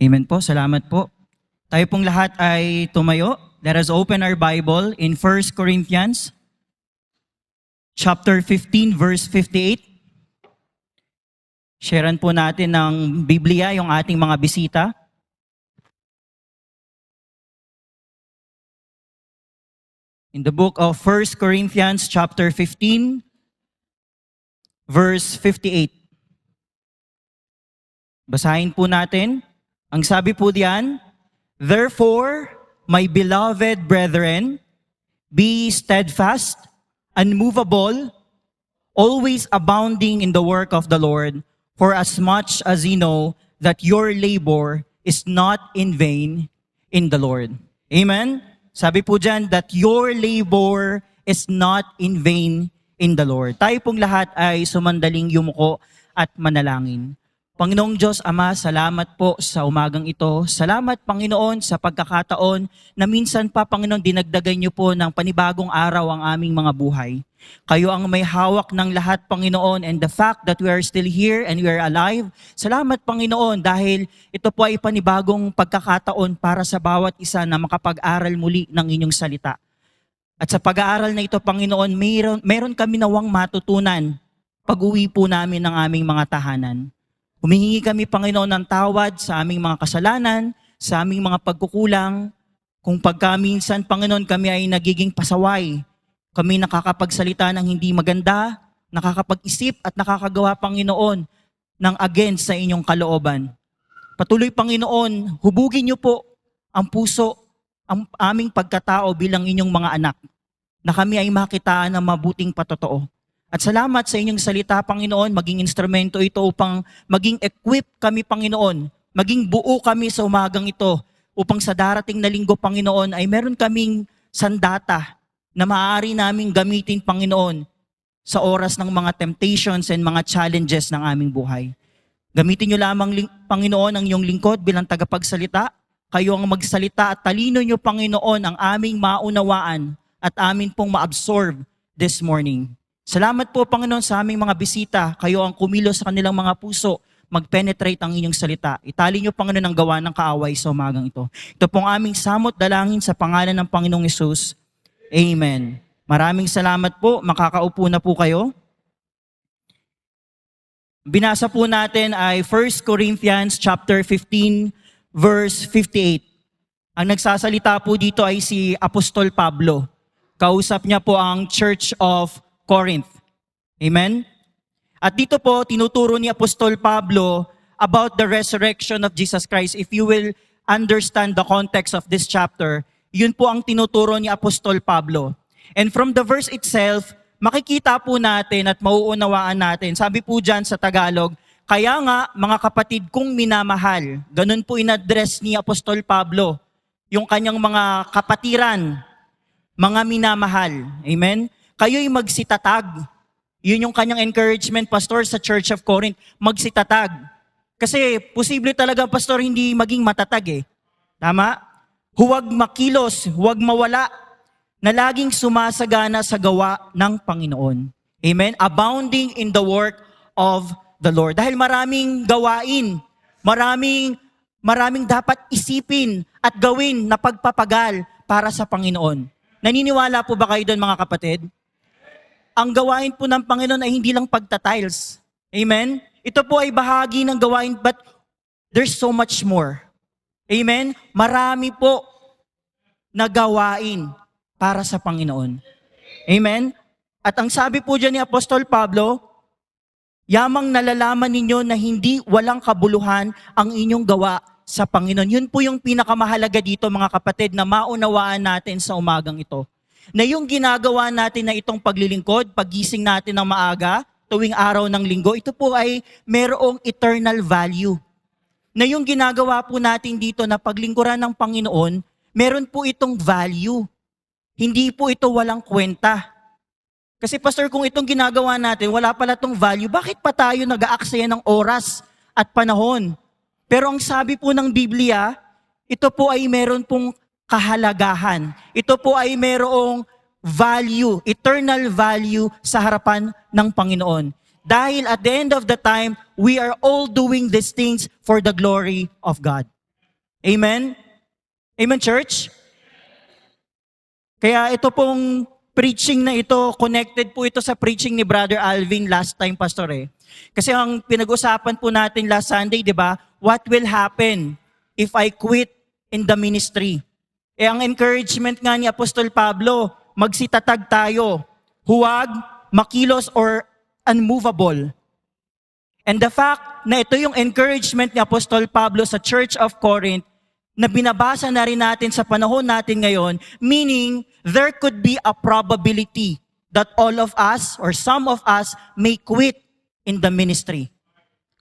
Amen po, salamat po. Tayo pong lahat ay tumayo. Let us open our Bible in 1 Corinthians chapter 15 verse 58. Sharean po natin ng Biblia yung ating mga bisita. In the book of 1 Corinthians chapter 15 verse 58. Basahin po natin. Ang sabi po diyan, "Therefore, my beloved brethren, be steadfast, unmovable, always abounding in the work of the Lord, for as much as ye know that your labor is not in vain in the Lord." Amen? Sabi po dyan, that your labor is not in vain in the Lord. Tayo pong lahat ay sumandaling yumuko at manalangin. Panginoong Diyos, Ama, salamat po sa umagang ito. Salamat, Panginoon, sa pagkakataon na minsan pa, Panginoon, dinagdagan niyo po ng panibagong araw ang aming mga buhay. Kayo ang may hawak ng lahat, Panginoon, and the fact that we are still here and we are alive. Salamat, Panginoon, dahil ito po ay panibagong pagkakataon para sa bawat isa na makapag-aral muli ng inyong salita. At sa pag-aaral na ito, Panginoon, meron kami nawang matutunan pag-uwi po namin ng aming mga tahanan. Humihingi kami, Panginoon, ng tawad sa aming mga kasalanan, sa aming mga pagkukulang. Kung pagkaminsan, Panginoon, kami ay nagiging pasaway, kami nakakapagsalita ng hindi maganda, nakakapag-isip at nakakagawa, Panginoon, ng against sa inyong kalooban. Patuloy, Panginoon, hubugin niyo po ang puso, ang aming pagkatao bilang inyong mga anak, na kami ay makitaan ng mabuting patotoo. At salamat sa inyong salita, Panginoon, maging instrumento ito upang maging equip kami, Panginoon, maging buo kami sa umagang ito, upang sa darating na linggo, Panginoon, ay meron kaming sandata na maaari naming gamitin, Panginoon, sa oras ng mga temptations and mga challenges ng aming buhay. Gamitin niyo lamang, Panginoon, ang iyong lingkod bilang tagapagsalita. Kayo ang magsalita at talino niyo, Panginoon, ang aming maunawaan at amin pong ma-absorb this morning. Salamat po, Panginoon, sa aming mga bisita. Kayo ang kumilos sa kanilang mga puso, mag-penetrate ang inyong salita. Itali niyo, Panginoon, ang gawa ng kaaway sa umagang ito. Ito pong aming samot dalangin sa pangalan ng Panginoong Hesus. Amen. Maraming salamat po. Makakaupo na po kayo. Binasa po natin ay 1 Corinthians chapter 15 verse 58. Ang nagsasalita po dito ay si Apostol Pablo. Kausap niya po ang Church of Corinth. Amen? At dito po, tinuturo ni Apostol Pablo about the resurrection of Jesus Christ. If you will understand the context of this chapter, yun po ang tinuturo ni Apostol Pablo. And from the verse itself, makikita po natin at mauunawaan natin. Sabi po dyan sa Tagalog, kaya nga mga kapatid kong minamahal, ganun po in-address ni Apostol Pablo, yung kanyang mga kapatiran, mga minamahal. Amen? Kayo'y magsitatag. Yun yung kanyang encouragement, Pastor, sa Church of Corinth. Magsitatag. Kasi posible talaga, Pastor, hindi maging matatag eh. Tama? Huwag makilos, huwag mawala, na laging sumasagana sa gawa ng Panginoon. Amen? Abounding in the work of the Lord. Dahil maraming gawain, maraming dapat isipin at gawin na pagpapagal para sa Panginoon. Naniniwala po ba kayo doon, mga kapatid? Ang gawain po ng Panginoon ay hindi lang pagtatiles. Amen? Ito po ay bahagi ng gawain, but there's so much more. Amen? Marami po na gawain para sa Panginoon. Amen? At ang sabi po dyan ni Apostol Pablo, yamang nalalaman ninyo na hindi walang kabuluhan ang inyong gawa sa Panginoon. Yun po yung pinakamahalaga dito, mga kapatid, na maunawaan natin sa umagang ito. Na yung ginagawa natin na itong paglilingkod, paggising natin ng maaga, tuwing araw ng linggo, ito po ay merong eternal value. Na yung ginagawa po natin dito na paglingkuran ng Panginoon, meron po itong value. Hindi po ito walang kwenta. Kasi Pastor, kung itong ginagawa natin, wala pala itong value, bakit pa tayo nag-aaksaya ng oras at panahon? Pero ang sabi po ng Biblia, ito po ay meron pong kahalagahan. Ito po ay merong value, eternal value sa harapan ng Panginoon. Dahil at the end of the time, we are all doing these things for the glory of God. Amen? Amen, church? Kaya ito pong preaching na ito, connected po ito sa preaching ni Brother Alvin last time, Pastor eh. Kasi ang pinag-usapan po natin last Sunday, di ba? What will happen if I quit in the ministry? Eh ang encouragement nga ni Apostol Pablo, magsitatag tayo, huwag, makilos or unmovable. And the fact na ito yung encouragement ni Apostol Pablo sa Church of Corinth, na binabasa na rin natin sa panahon natin ngayon, meaning there could be a probability that all of us or some of us may quit in the ministry.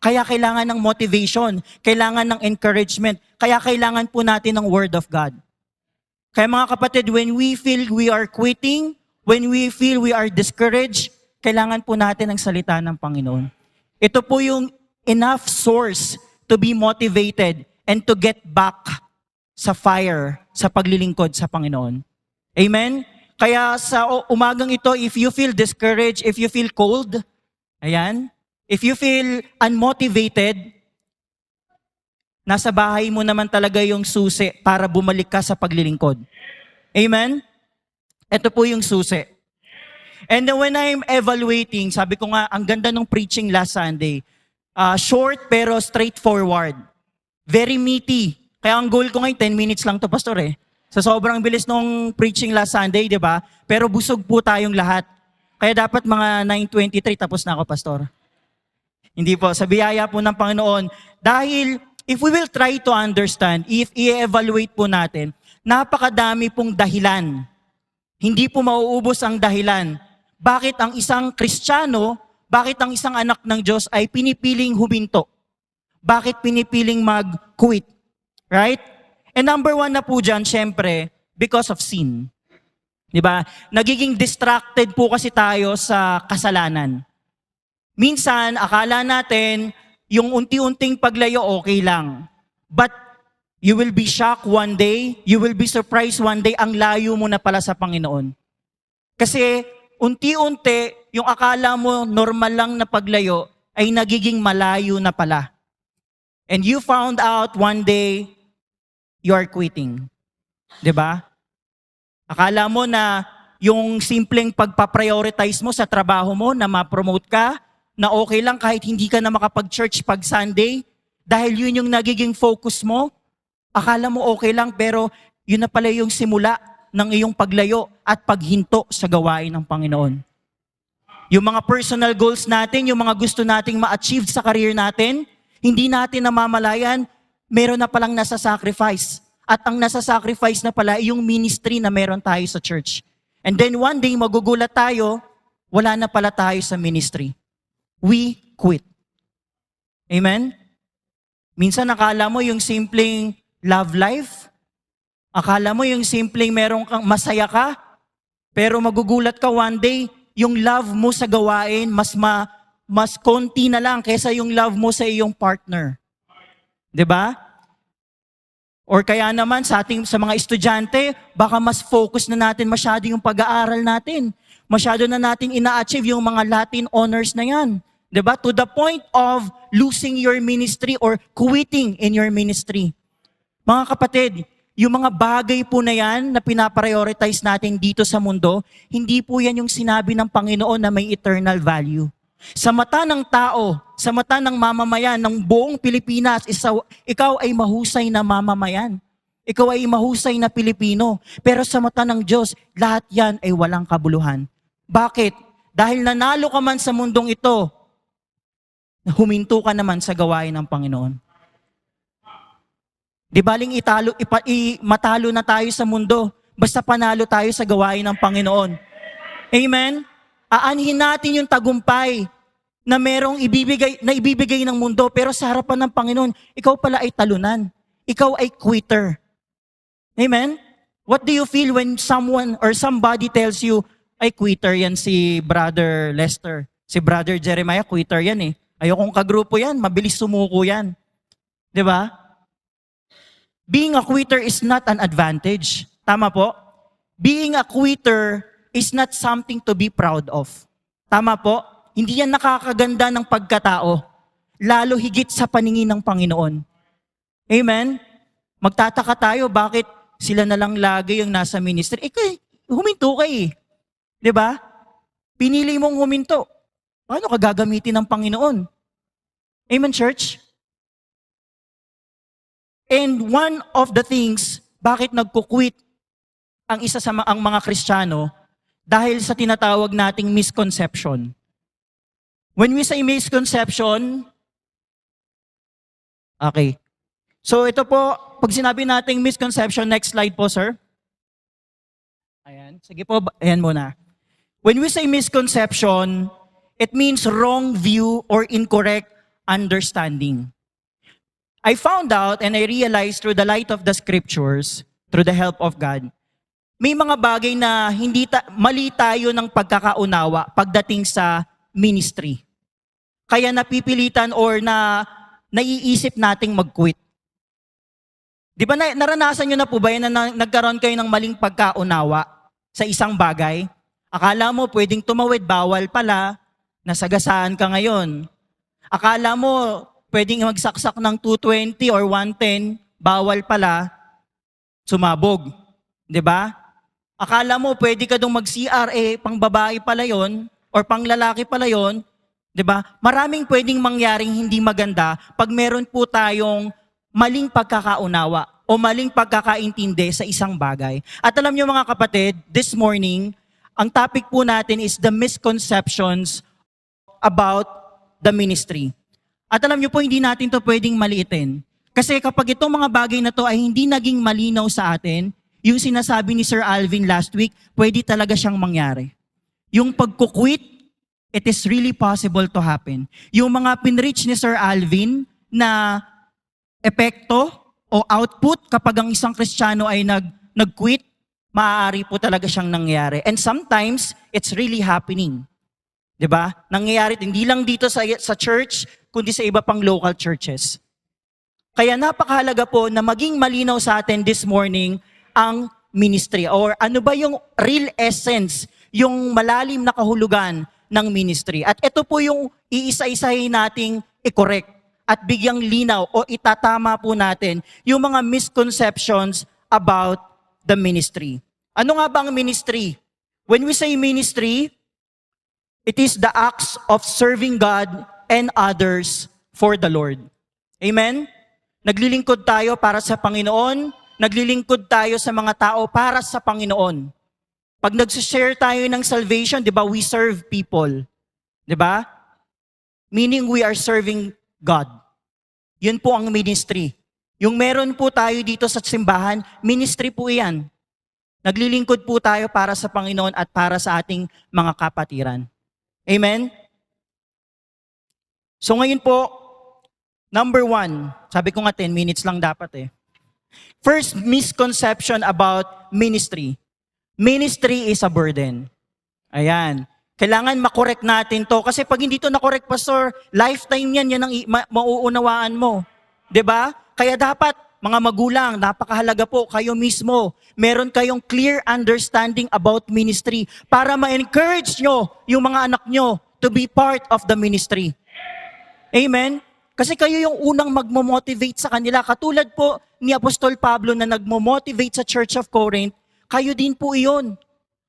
Kaya kailangan ng motivation, kailangan ng encouragement, kaya kailangan po natin ng Word of God. Kaya mga kapatid, when we feel we are quitting, when we feel we are discouraged, kailangan po natin ang salita ng Panginoon. Ito po yung enough source to be motivated and to get back sa fire, sa paglilingkod sa Panginoon. Amen? Kaya sa umagang ito, if you feel discouraged, if you feel cold, ayan, if you feel unmotivated, nasa bahay mo naman talaga yung susi para bumalik ka sa paglilingkod. Amen? Ito po yung susi. And then when I'm evaluating, sabi ko nga, ang ganda ng preaching last Sunday. Short pero straightforward. Very meaty. Kaya ang goal ko ngayon, 10 minutes lang to, Pastor eh. Sa sobrang bilis nung preaching last Sunday, di ba? Pero busog po tayong lahat. Kaya dapat mga 9:23 tapos na ako, Pastor. Hindi po, sa biyaya po ng Panginoon. Dahil if we will try to understand, if i-evaluate po natin, napakadami pong dahilan. Hindi po mauubos ang dahilan. Bakit ang isang Kristiyano, bakit ang isang anak ng Diyos ay pinipiling huminto? Bakit pinipiling mag-quit? Right? And number one na po dyan, syempre, because of sin. Diba? Nagiging distracted po kasi tayo sa kasalanan. Minsan, akala natin, yung unti-unting paglayo, okay lang. But you will be shocked one day, you will be surprised one day, ang layo mo na pala sa Panginoon. Kasi unti-unti, yung akala mo normal lang na paglayo, ay nagiging malayo na pala. And you found out one day, you are quitting. Diba? Akala mo na yung simpleng pagpaprioritize mo sa trabaho mo na ma-promote ka, na okay lang kahit hindi ka na makapag-church pag Sunday, dahil yun yung nagiging focus mo, akala mo okay lang pero yun na pala yung simula ng iyong paglayo at paghinto sa gawain ng Panginoon. Yung mga personal goals natin, yung mga gusto nating ma-achieve sa career natin, hindi natin namamalayan, meron na palang nasa-sacrifice. At ang nasa-sacrifice na pala yung ministry na meron tayo sa church. And then one day, magugulat tayo, wala na pala tayo sa ministry. We quit. Amen? Minsan akala mo yung simpleng love life, akala mo yung simpleng meron kang masaya ka, pero magugulat ka one day, yung love mo sa gawain, mas konti na lang kaysa yung love mo sa iyong partner. 'Di ba? Or kaya naman sa mga estudyante, baka mas focus na natin masyado yung pag-aaral natin. Masyado na natin ina-achieve yung mga Latin honors na yan. 'Di ba? To the point of losing your ministry or quitting in your ministry. Mga kapatid, yung mga bagay po na yan na pinaprioritize natin dito sa mundo, hindi po yan yung sinabi ng Panginoon na may eternal value. Sa mata ng tao, sa mata ng mamamayan ng buong Pilipinas, ikaw ay mahusay na mamamayan. Ikaw ay mahusay na Pilipino. Pero sa mata ng Diyos, lahat yan ay walang kabuluhan. Bakit? Dahil nanalo ka man sa mundong ito, huminto ka naman sa gawain ng Panginoon. Di baling matalo na tayo sa mundo, basta panalo tayo sa gawain ng Panginoon. Amen? Aanhin natin yung tagumpay na merong ibibigay ng mundo, pero sa harapan ng Panginoon, ikaw pala ay talunan. Ikaw ay quitter. Amen? What do you feel when someone or somebody tells you, ay quitter yan si Brother Lester, si Brother Jeremiah, quitter yan eh. Ayokong kagrupo yan, mabilis sumuko yan. Di ba? Being a quitter is not an advantage. Tama po? Being a quitter is not something to be proud of. Tama po? Hindi yan nakakaganda ng pagkatao, lalo higit sa paningin ng Panginoon. Amen? Magtataka tayo bakit sila na lang lagi yung nasa ministry. Huminto ka eh. 'Di ba? Pinili mong huminto. Paano ka gagamitin ng Panginoon? Amen, church? And one of the things, bakit nagkukwit ang isa sa ang mga Kristiyano, dahil sa tinatawag nating misconception. When we say misconception, okay. So ito po, pag sinabi nating misconception, next slide po, sir. Ayan, sige po, ayan muna. When we say misconception, it means wrong view or incorrect understanding. I found out and I realized through the light of the scriptures, through the help of God, may mga bagay na mali tayo ng pagkakaunawa pagdating sa ministry. Kaya napipilitan or naiisip nating mag-quit. Di ba naranasan nyo na po ba yan na nagkaroon kayo ng maling pagkaunawa sa isang bagay? Akala mo pwedeng tumawid, bawal pala, nasagasaan ka ngayon. Akala mo pwedeng magsaksak ng 220 or 110, bawal pala, sumabog. Di ba? Akala mo pwede ka dong mag-CR, pang babae pala yon or pang lalaki pala yon. Di ba? Maraming pwedeng mangyaring hindi maganda pag meron po tayong maling pagkakaunawa o maling pagkakaintindi sa isang bagay. At alam niyo mga kapatid, this morning, ang topic po natin is the misconceptions about the ministry. At alam niyo po, hindi natin to pwedeng maliitin. Kasi kapag itong mga bagay na to ay hindi naging malinaw sa atin, yung sinasabi ni Sir Alvin last week, pwede talaga siyang mangyari. Yung pagkukwit, it is really possible to happen. Yung mga pinreach ni Sir Alvin na epekto o output kapag ang isang Kristiyano ay nag-quit, maaari po talaga siyang nangyari. And sometimes, it's really happening. 'Di ba? Nangyayari hindi lang dito sa church, kundi sa iba pang local churches. Kaya napakahalaga po na maging malinaw sa atin this morning ang ministry or ano ba yung real essence, yung malalim na kahulugan ng ministry. At ito po yung iisa-isahin nating i-correct at bigyang linaw o itatama po natin yung mga misconceptions about the ministry. Ano nga ba ang ministry? When we say ministry, it is the acts of serving God and others for the Lord. Amen? Naglilingkod tayo para sa Panginoon, naglilingkod tayo sa mga tao para sa Panginoon. Pag nag-share tayo ng salvation, di ba, we serve people. Di ba? Meaning we are serving God. Yun po ang ministry. Yung meron po tayo dito sa simbahan, ministry po yan. Naglilingkod po tayo para sa Panginoon at para sa ating mga kapatiran. Amen? So ngayon po, number 1, sabi ko nga 10 minutes lang dapat eh. First misconception about ministry. Ministry is a burden. Ayan. Kailangan makorek natin to. Kasi pag hindi to nakorek, Pastor, lifetime yan ang mauunawaan mo. 'Di ba? Kaya dapat, mga magulang, napakahalaga po kayo mismo. Meron kayong clear understanding about ministry para ma-encourage nyo yung mga anak nyo to be part of the ministry. Amen? Kasi kayo yung unang magmo-motivate sa kanila. Katulad po ni Apostol Pablo na nagmo-motivate sa Church of Corinth, kayo din po iyon.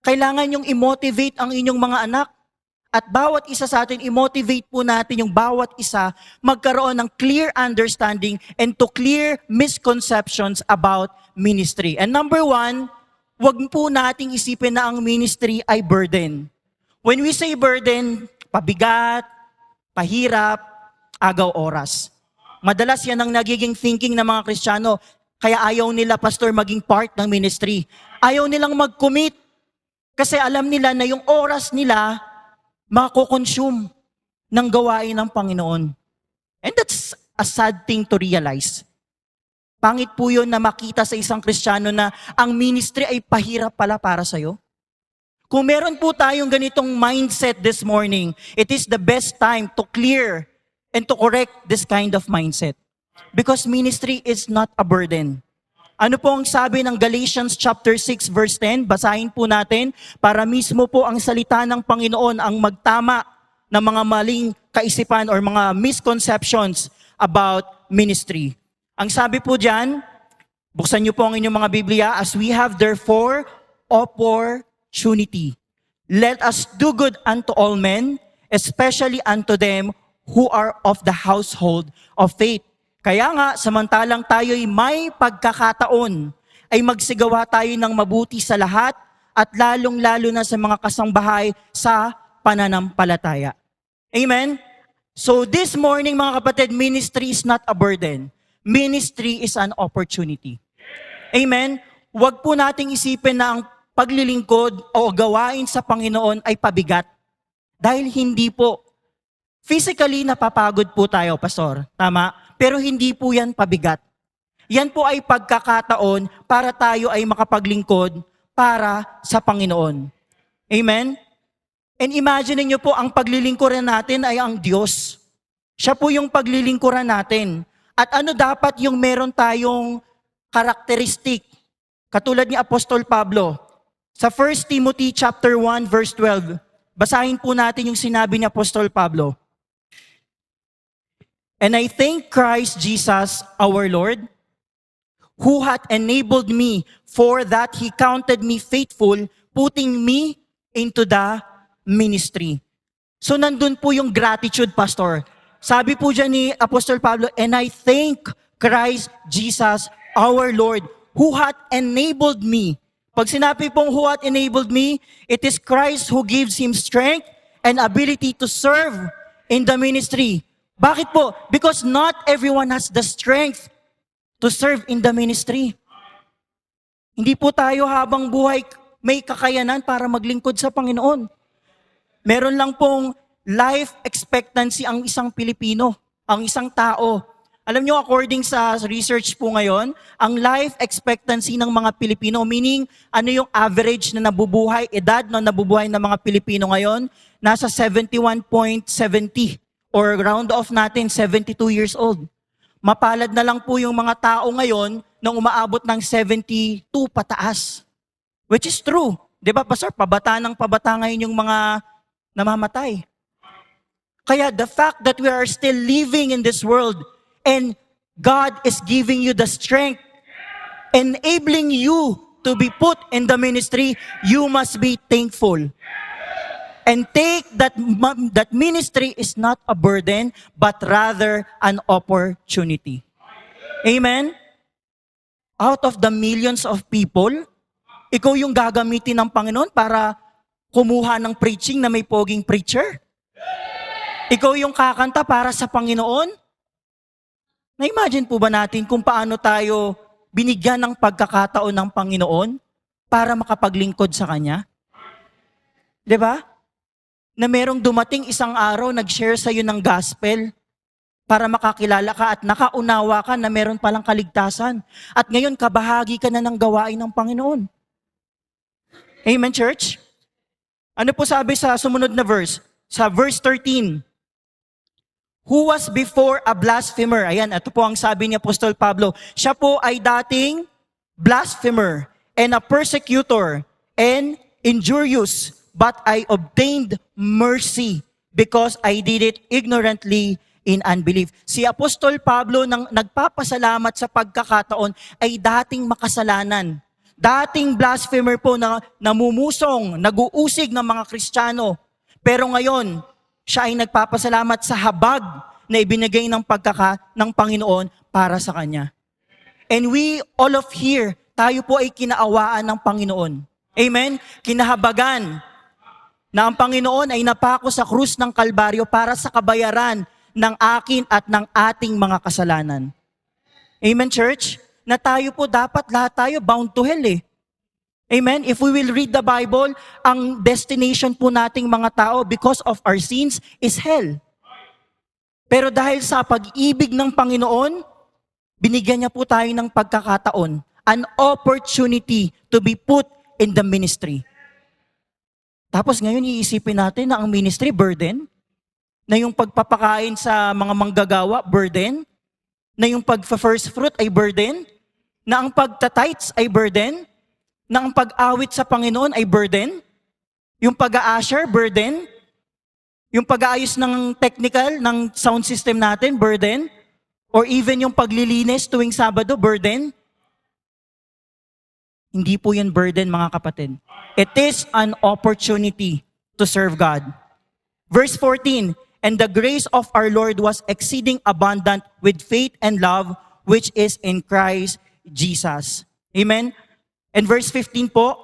Kailangan yung i-motivate ang inyong mga anak. At bawat isa sa atin, i-motivate po natin yung bawat isa magkaroon ng clear understanding and to clear misconceptions about ministry. And number 1, wag po nating isipin na ang ministry ay burden. When we say burden, pabigat, pahirap, agaw oras. Madalas yan ang nagiging thinking ng mga Kristiyano, kaya ayaw nila, Pastor, maging part ng ministry. Ayaw nilang mag-commit kasi alam nila na yung oras nila mako-consume ng gawain ng Panginoon. And that's a sad thing to realize. Pangit po yun na makita sa isang Kristiyano na ang ministry ay pahirap pala para sa'yo. Kung meron po tayong ganitong mindset this morning, it is the best time to clear and to correct this kind of mindset. Because ministry is not a burden. Ano po ang sabi ng Galatians chapter 6 verse 10? Basahin po natin para mismo po ang salita ng Panginoon ang magtama ng mga maling kaisipan or mga misconceptions about ministry. Ang sabi po diyan, Buksan niyo po ang inyong mga Biblia. As we have therefore opportunity, let us do good unto all men, especially unto them who are of the household of faith. Kaya nga, samantalang tayo'y may pagkakataon, ay magsigawa tayo ng mabuti sa lahat at lalong-lalo na sa mga kasangbahay sa pananampalataya. Amen? So this morning, mga kapatid, ministry is not a burden. Ministry is an opportunity. Amen? Huwag po nating isipin na ang paglilingkod o gawain sa Panginoon ay pabigat. Dahil hindi po. Physically, napapagod po tayo, Pastor. Tama? Pero hindi po yan pabigat. Yan po ay pagkakataon para tayo ay makapaglingkod para sa Panginoon. Amen? And imagine niyo po, ang paglilingkuran natin ay ang Diyos. Siya po yung paglilingkuran natin. At ano dapat yung meron tayong karakteristik? Katulad ni Apostol Pablo. Sa 1 Timothy chapter 1 verse 12, basahin po natin yung sinabi ni Apostol Pablo. And I thank Christ Jesus our Lord, who hath enabled me, for that He counted me faithful, putting me into the ministry. So nandun po yung gratitude, Pastor. Sabi po dyan ni Apostol Pablo, and I thank Christ Jesus our Lord, who hath enabled me. Pag sinabi pong who hath enabled me, it is Christ who gives him strength and ability to serve in the ministry. Bakit po? Because not everyone has the strength to serve in the ministry. Hindi po tayo habang buhay may kakayanan para maglingkod sa Panginoon. Meron lang pong life expectancy ang isang Pilipino, ang isang tao. Alam nyo, according sa research po ngayon, ang life expectancy ng mga Pilipino, meaning ano yung average na nabubuhay, edad na nabubuhay ng mga Pilipino ngayon, nasa 71.70 or round off natin, 72 years old. Mapalad na lang po yung mga tao ngayon nang umaabot ng 72 pataas. Which is true. Di ba, Pastor? Pabata ng pabata ngayon yung mga namamatay. Kaya the fact that we are still living in this world and God is giving you the strength, enabling you to be put in the ministry, you must be thankful. And take that ministry is not a burden, but rather an opportunity. Amen? Out of the millions of people, ikaw yung gagamitin ng Panginoon para kumuha ng preaching na may poging preacher? Ikaw yung kakanta para sa Panginoon? Na-imagine po ba natin kung paano tayo binigyan ng pagkakataon ng Panginoon para makapaglingkod sa Kanya? 'Di ba? Na merong dumating isang araw, nag-share sa'yo ng gospel para makakilala ka at nakaunawa ka na meron palang kaligtasan. At ngayon, kabahagi ka na ng gawain ng Panginoon. Amen, church? Ano po sabi sa sumunod na verse? Sa verse 13. Who was before a blasphemer? Ayan, ito po ang sabi ni Apostol Pablo. Siya po ay dating blasphemer and a persecutor and injurious. But I obtained mercy because I did it ignorantly in unbelief. Si Apostol Pablo nang nagpapasalamat sa pagkakataon ay dating makasalanan. Dating blasphemer po na namumusong, nag-uusig ng mga Kristiyano. Pero ngayon, siya ay nagpapasalamat sa habag na ibinigay ng Panginoon para sa kanya. And we, all of here, tayo po ay kinaawaan ng Panginoon. Amen? Kinahabagan na ang Panginoon ay napako sa krus ng Kalbaryo para sa kabayaran ng akin at ng ating mga kasalanan. Amen, church? Na tayo po dapat lahat tayo bound to hell eh. Amen? If we will read the Bible, ang destination po nating mga tao because of our sins is hell. Pero dahil sa pag-ibig ng Panginoon, binigyan niya po tayo ng pagkakataon, an opportunity to be put in the ministry. Tapos ngayon iisipin natin na ang ministry burden, na yung pagpapakain sa mga manggagawa burden, na yung pag-first fruit ay burden, na ang pagtatites ay burden, na ang pag-awit sa Panginoon ay burden, yung pag-a-usher burden, yung pag-aayos ng technical, ng sound system natin burden, or even yung paglilinis tuwing Sabado burden. Hindi po yun burden, mga kapatid. It is an opportunity to serve God. Verse 14, and the grace of our Lord was exceeding abundant with faith and love, which is in Christ Jesus. Amen? And verse 15 po,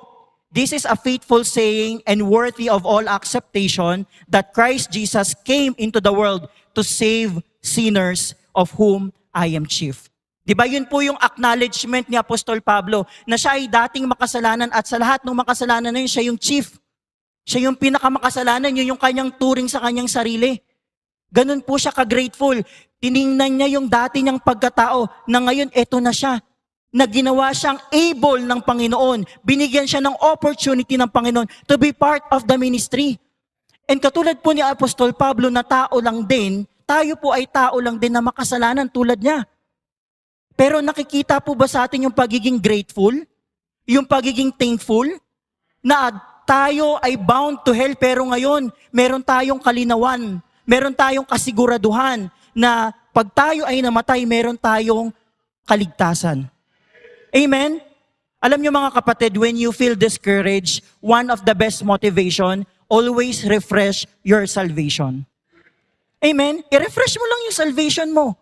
this is a faithful saying and worthy of all acceptation that Christ Jesus came into the world to save sinners, of whom I am chief. Diba yun po yung acknowledgement ni Apostol Pablo na siya ay dating makasalanan at sa lahat ng makasalanan na yun, siya yung chief. Siya yung pinakamakasalanan, yun yung kanyang turing sa kanyang sarili. Ganun po siya ka-grateful. Tiningnan niya yung dati niyang pagkatao na ngayon eto na siya. Na ginawa siyang able ng Panginoon. Binigyan siya ng opportunity ng Panginoon to be part of the ministry. And katulad po ni Apostol Pablo na tao lang din, tayo po ay tao lang din na makasalanan tulad niya. Pero nakikita po ba sa atin yung pagiging grateful? Yung pagiging thankful? Na tayo ay bound to hell pero ngayon meron tayong kalinawan. Meron tayong kasiguraduhan na pag tayo ay namatay, meron tayong kaligtasan. Amen? Alam niyo mga kapatid, when you feel discouraged, one of the best motivation, always refresh your salvation. Amen? I-refresh mo lang yung salvation mo.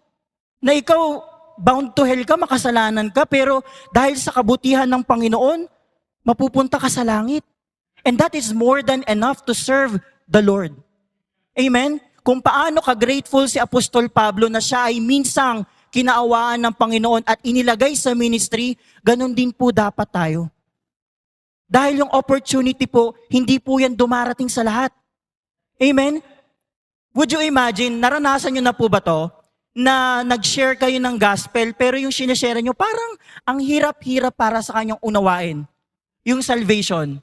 Na ikaw, bound to hell ka, makasalanan ka, pero dahil sa kabutihan ng Panginoon, mapupunta ka sa langit. And that is more than enough to serve the Lord. Amen? Kung paano ka-grateful si Apostol Pablo na siya ay minsang kinaawaan ng Panginoon at inilagay sa ministry, ganun din po dapat tayo. Dahil yung opportunity po, hindi po yan dumarating sa lahat. Amen? Would you imagine, naranasan nyo na po ba to, na nag-share kayo ng gospel, pero yung sinashare nyo, parang ang hirap-hirap para sa kanyang unawain. Yung salvation.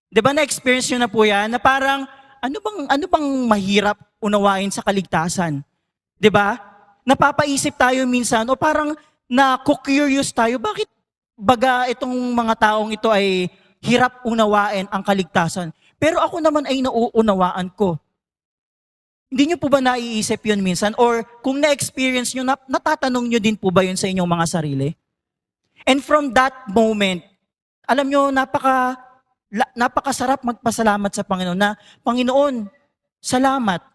Diba na-experience nyo na po yan, na parang, ano bang mahirap unawain sa kaligtasan? Diba? Napapaisip tayo minsan, o parang na-curious tayo, bakit baga itong mga taong ito ay hirap unawain ang kaligtasan? Pero ako naman ay nauunawaan ko. Hindi nyo po ba naiisip yun minsan? Or kung na-experience nyo, natatanong nyo din po ba yun sa inyong mga sarili? And from that moment, alam nyo, napakasarap magpasalamat sa Panginoon na, Panginoon, salamat.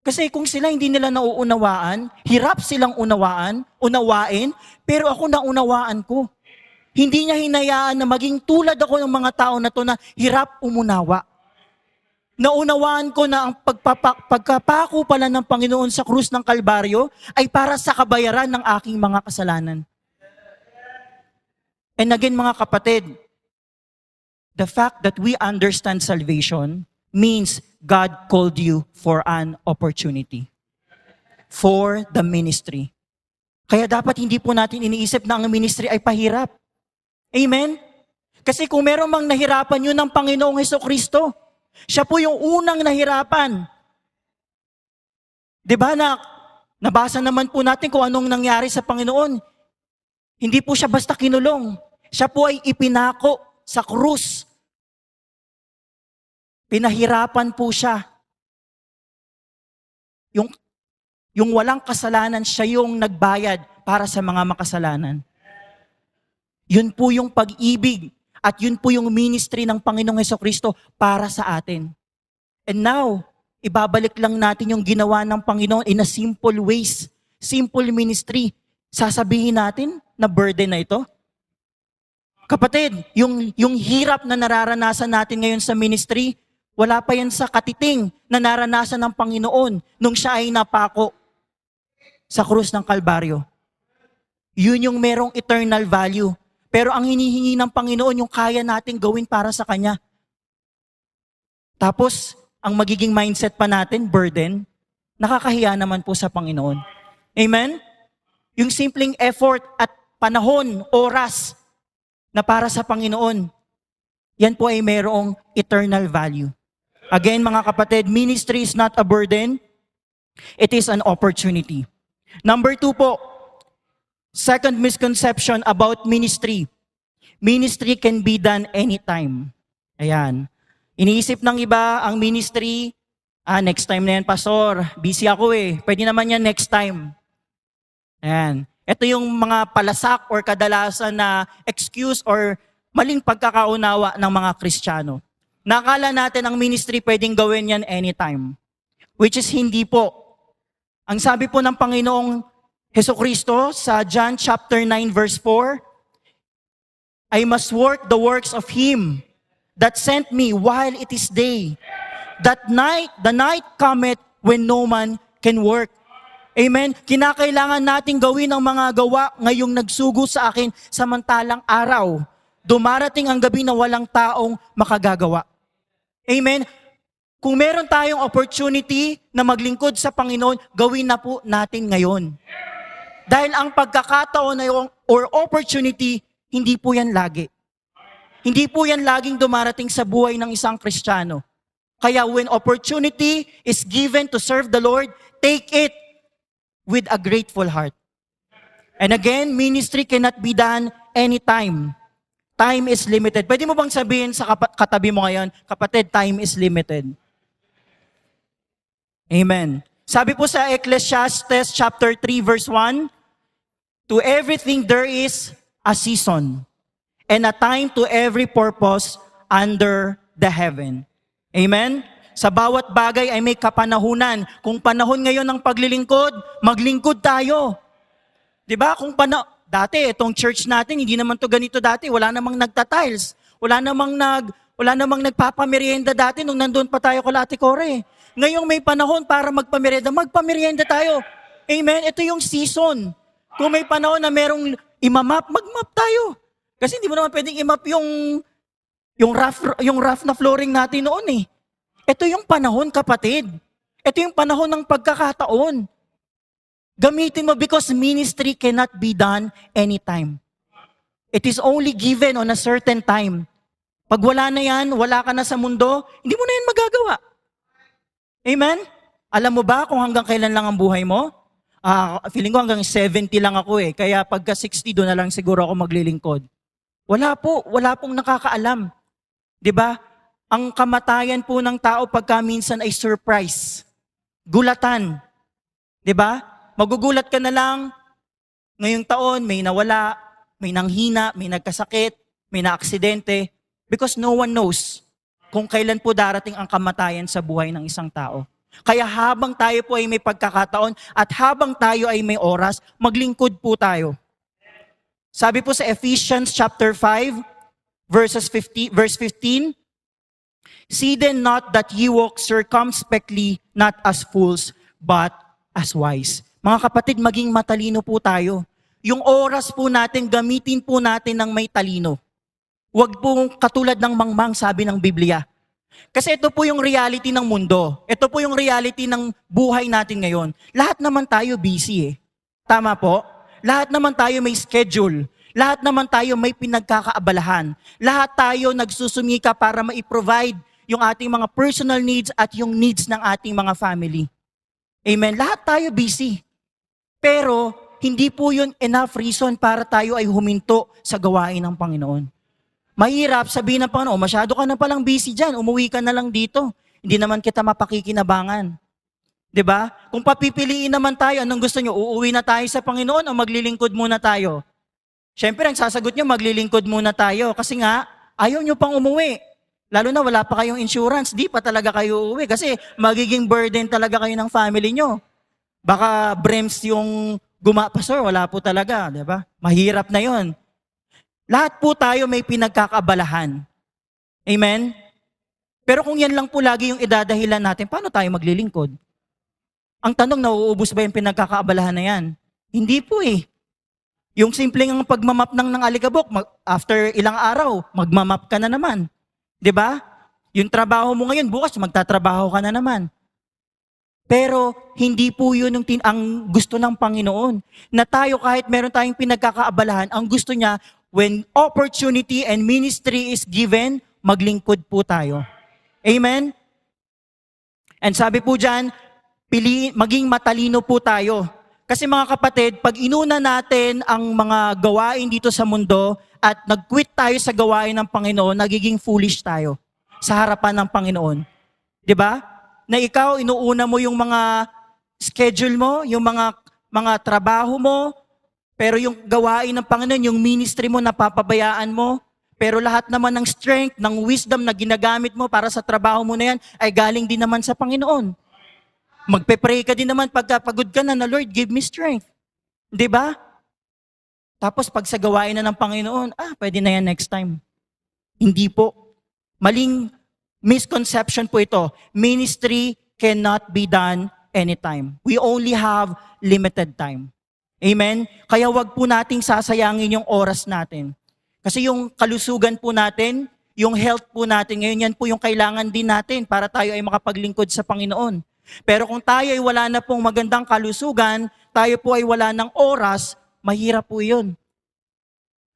Kasi kung sila hindi nila nauunawaan, hirap silang unawain, pero ako naunawaan ko. Hindi niya hinayaan na maging tulad ako ng mga tao na to na hirap umunawa. Naunawaan ko na ang pagkapako pala ng Panginoon sa krus ng Kalbaryo ay para sa kabayaran ng aking mga kasalanan. And again mga kapatid, the fact that we understand salvation means God called you for an opportunity. For the ministry. Kaya dapat hindi po natin iniisip na ang ministry ay pahirap. Amen? Kasi kung meron mang nahirapan yun ng Panginoong Hesukristo, siya po yung unang nahirapan. Diba nabasa naman po natin kung anong nangyari sa Panginoon. Hindi po siya basta kinulong. Siya po ay ipinako sa krus. Pinahirapan po siya. Yung walang kasalanan, siya yung nagbayad para sa mga makasalanan. Yun po yung pag-ibig at yun po yung ministry ng Panginoong Hesukristo para sa atin. And now, ibabalik lang natin yung ginawa ng Panginoon in a simple ways. Simple ministry. Sasabihin natin na burden na ito. Kapatid, yung hirap na nararanasan natin ngayon sa ministry, wala pa yan sa katiting na naranasan ng Panginoon nung siya ay napako sa krus ng Kalbaryo. Yun yung merong eternal value. Pero ang hinihingi ng Panginoon, yung kaya nating gawin para sa Kanya. Tapos, ang magiging mindset pa natin, burden, nakakahiya naman po sa Panginoon. Amen? Yung simpleng effort at panahon, oras, na para sa Panginoon, yan po ay merong eternal value. Again, mga kapatid, ministry is not a burden. It is an opportunity. Number 2 po, second misconception about ministry. Ministry can be done anytime. Ayan. Iniisip ng iba ang ministry, next time na yan, Pastor. Busy ako eh. Pwede naman yan next time. Ayan. Ito yung mga palasak or kadalasan na excuse or maling pagkakaunawa ng mga Kristiyano. Nakala natin ang ministry pwedeng gawin yan anytime. Which is hindi po. Ang sabi po ng Panginoong Hesukristo sa John chapter 9 verse 4, I must work the works of Him that sent me while it is day. The night cometh when no man can work. Amen? Kinakailangan nating gawin ang mga gawa ngayong nagsugo sa akin samantalang araw. Dumarating ang gabi na walang taong makagagawa. Amen? Kung meron tayong opportunity na maglingkod sa Panginoon, gawin na po natin ngayon. Dahil ang pagkakataon na yung, or opportunity, hindi po yan lagi. Hindi po yan laging dumarating sa buhay ng isang Kristiyano. Kaya when opportunity is given to serve the Lord, take it with a grateful heart. And again, ministry cannot be done anytime. Time is limited. Pwede mo bang sabihin sa katabi mo ngayon, kapatid, time is limited. Amen. Sabi po sa Ecclesiastes chapter 3 verse 1, to everything there is a season and a time to every purpose under the heaven. Amen? Sa bawat bagay ay may kapanahunan. Kung panahon ngayon ng paglilingkod, maglingkod tayo. 'Di ba? Dati itong church natin, hindi naman to ganito dati, wala namang nagta-tiles. Wala namang nagpapamerienda dati nung nandoon pa tayo kay Ate Core. Ngayong may panahon para magpamerienda tayo. Amen? Ito yung season. Kung may panahon na merong imamap, magmap tayo. Kasi hindi mo naman pwedeng imap yung rough na flooring natin noon eh. Ito yung panahon, kapatid. Ito yung panahon ng pagkakataon. Gamitin mo because ministry cannot be done anytime. It is only given on a certain time. Pag wala na yan, wala ka na sa mundo, hindi mo na yan magagawa. Amen? Alam mo ba kung hanggang kailan lang ang buhay mo? Feeling ko hanggang 70 lang ako eh. Kaya pagka 60 doon na lang siguro ako maglilingkod. Wala pong nakakaalam. 'Di ba? Ang kamatayan po ng tao pagka minsan ay surprise. Gulatan. 'Di ba? Magugulat ka na lang, ngayong taon may nawala, may nanghina, may nagkasakit, may naaksidente, because no one knows kung kailan po darating ang kamatayan sa buhay ng isang tao. Kaya habang tayo po ay may pagkakataon at habang tayo ay may oras, maglingkod po tayo. Sabi po sa Ephesians chapter 5, verse 15, see then not that ye walk circumspectly, not as fools, but as wise. Mga kapatid, maging matalino po tayo. Yung oras po natin, gamitin po natin ng may talino. Huwag po katulad ng mangmang, sabi ng Biblia. Kasi ito po yung reality ng mundo. Ito po yung reality ng buhay natin ngayon. Lahat naman tayo busy eh. Tama po? Lahat naman tayo may schedule. Lahat naman tayo may pinagkakaabalahan. Lahat tayo nagsusumika para ma-provide yung ating mga personal needs at yung needs ng ating mga family. Amen? Lahat tayo busy. Pero hindi po yun enough reason para tayo ay huminto sa gawain ng Panginoon. Mahirap sabihin ng Panginoon, masyado ka na palang busy dyan, umuwi ka na lang dito. Hindi naman kita mapakikinabangan. 'Di ba? Kung papipiliin naman tayo, anong gusto nyo? Uuwi na tayo sa Panginoon o maglilingkod muna tayo? Siyempre, ang sasagot nyo, maglilingkod muna tayo. Kasi nga, ayaw nyo pang umuwi. Lalo na wala pa kayong insurance, di pa talaga kayo uuwi. Kasi magiging burden talaga kayo ng family nyo. Baka brems yung Pastor, wala po talaga, di ba? Mahirap na yon. Lahat po tayo may pinagkakaabalahan. Amen? Pero kung yan lang po lagi yung idadahilan natin, paano tayo maglilingkod? Ang tanong, nauubos ba yung pinagkakaabalahan na yan? Hindi po eh. Yung simpleng ang pagmamap ng alikabok, after ilang araw, magmamap ka na naman. 'Di ba? Yung trabaho mo ngayon, bukas magtatrabaho ka na naman. Pero hindi po yun ang gusto ng Panginoon. Na tayo kahit meron tayong pinagkakaabalahan, ang gusto niya, when opportunity and ministry is given, maglingkod po tayo. Amen? And sabi po dyan, maging matalino po tayo. Kasi mga kapatid, pag inuna natin ang mga gawain dito sa mundo at nag-quit tayo sa gawain ng Panginoon, nagiging foolish tayo sa harapan ng Panginoon. 'Di ba? Na ikaw, inuuna mo yung mga schedule mo, yung mga trabaho mo, pero yung gawain ng Panginoon, yung ministry mo, napapabayaan mo. Pero lahat naman ng strength, ng wisdom na ginagamit mo para sa trabaho mo na yan, ay galing din naman sa Panginoon. Magpe-pray ka din naman pagka pagod ka na Lord, give me strength. Di ba? Tapos pag sa gawain na ng Panginoon, pwede na yan next time. Hindi po. Maling misconception po ito. Ministry cannot be done anytime. We only have limited time. Amen? Kaya wag po nating sasayangin yung oras natin. Kasi yung kalusugan po natin, yung health po natin, ngayon yan po yung kailangan din natin para tayo ay makapaglingkod sa Panginoon. Pero kung tayo ay wala na pong magandang kalusugan, tayo po ay wala ng oras, mahirap po yun.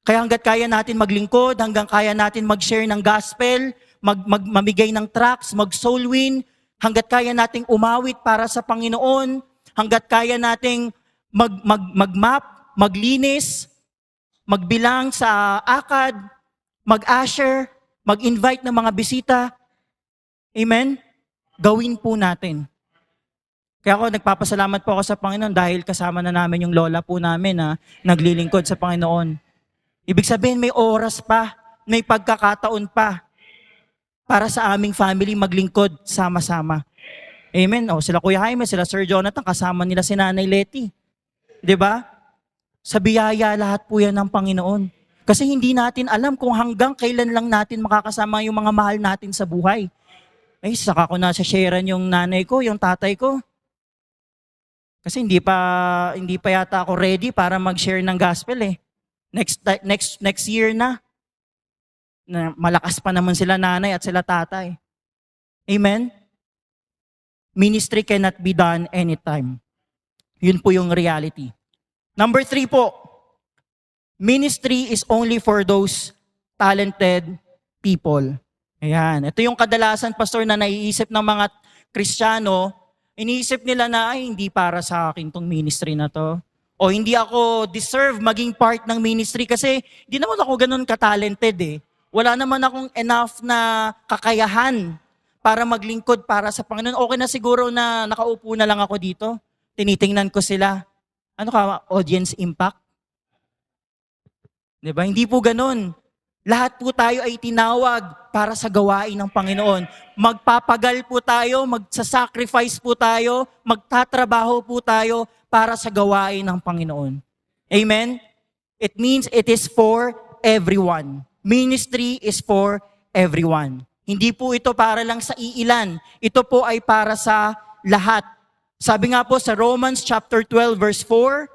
Kaya hanggat kaya natin maglingkod, hanggang kaya natin mag-share ng gospel, mamigay ng tracts, mag-soul win, hanggat kaya nating umawit para sa Panginoon, hanggat kaya nating mag-map, maglinis, magbilang sa akad, mag-usher, mag-invite ng mga bisita. Amen? Gawin po natin. Kaya ako nagpapasalamat po ako sa Panginoon dahil kasama na namin yung lola po namin na naglilingkod sa Panginoon. Ibig sabihin may oras pa, may pagkakataon pa para sa aming family maglingkod sama-sama. Amen? Sila Kuya Jaime, sila Sir Jonathan, kasama nila si Nanay Letty. 'Di ba? Sa biyaya lahat po yan ng Panginoon. Kasi hindi natin alam kung hanggang kailan lang natin makakasama yung mga mahal natin sa buhay. Saka ko na sa sharean yung nanay ko, yung tatay ko. Kasi hindi pa yata ako ready para mag-share ng gospel eh. Next year na malakas pa naman sila nanay at sila tatay. Amen? Ministry cannot be done anytime. Yun po yung reality. Number 3 po, ministry is only for those talented people. Ayan. Ito yung kadalasan, pastor, na naiisip ng mga Kristiyano, iniisip nila na, hindi para sa akin tong ministry na to. O hindi ako deserve maging part ng ministry kasi hindi naman ako ganun ka-talented eh. Wala naman akong enough na kakayahan para maglingkod para sa Panginoon. Okay na siguro na nakaupo na lang ako dito. Tinitingnan ko sila. Ano ka, audience impact? Diba? Hindi po ganun. Lahat po tayo ay tinawag para sa gawain ng Panginoon. Magpapagal po tayo, magsasacrifice po tayo, magtatrabaho po tayo para sa gawain ng Panginoon. Amen? It means it is for everyone. Ministry is for everyone. Hindi po ito para lang sa iilan. Ito po ay para sa lahat. Sabi nga po sa Romans chapter 12 verse 4,